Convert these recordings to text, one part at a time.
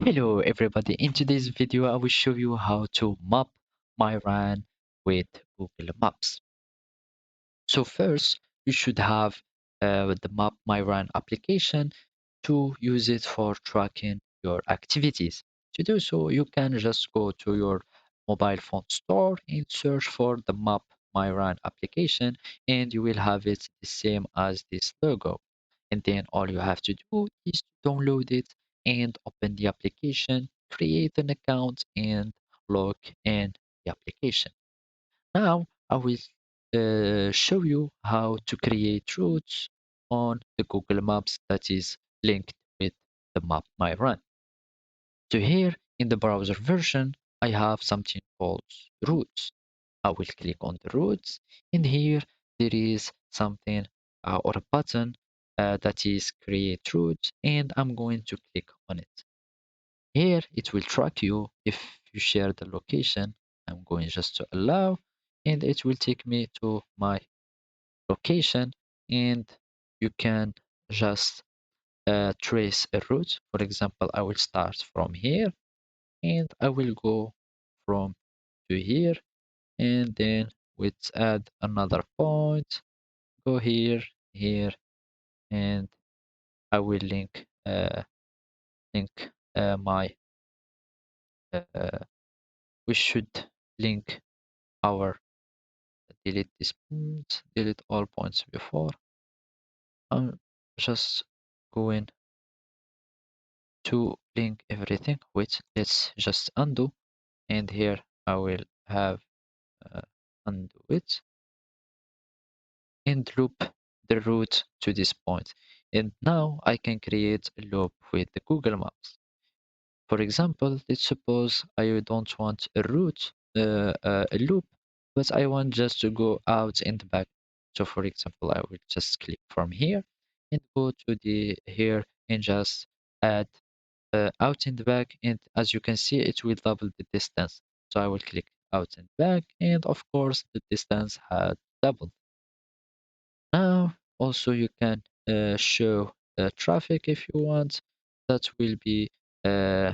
Hello everybody, in today's video I will show you how to map my RAN with Google Maps. So first you should have the Map My RAN application to use it for tracking your activities. To do so you can just go to your mobile phone store and search for the Map My RAN application and you will have it the same as this logo. And then all you have to do is to download it and open the application, create an account, and log in the application. Now I will show you how to create routes on the Google Maps that is linked with the Map My Run. So here in the browser version, I have something called routes. I will click on the routes, and here there is something or a button that is create route, and I'm going to click on it. Here it will track you if you share the location. I'm going just to allow, and it will take me to my location, and you can just trace a route. For example, I will start from here and I will go from to here, and then let's add another point, go here, here, and I will link my we should link our delete this point, delete all points before. I'm just going to link everything. Wait, let's just undo, and here I will have uh, undo it and loop the route to this point. And now I can create a loop with the Google Maps. For example, let's suppose I don't want a route, a loop, but I want just to go out and back. So for example, I will just click from here and go to the here and just add out and back. And as you can see, it will double the distance. So I will click out and back, and of course, the distance had doubled. Now, also you can show traffic if you want. That will be uh,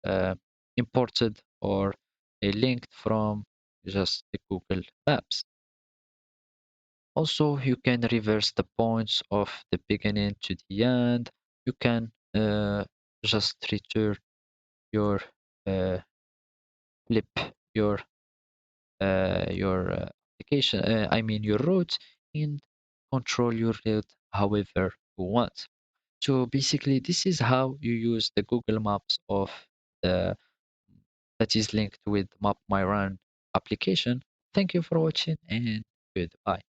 uh, imported or linked from just the Google Maps. Also, you can reverse the points of the beginning to the end. You can just return your uh, flip your application. I mean your route, and control your route however you want. So basically, this is how you use the Google Maps of the that is linked with Map My Run application. Thank you for watching and goodbye.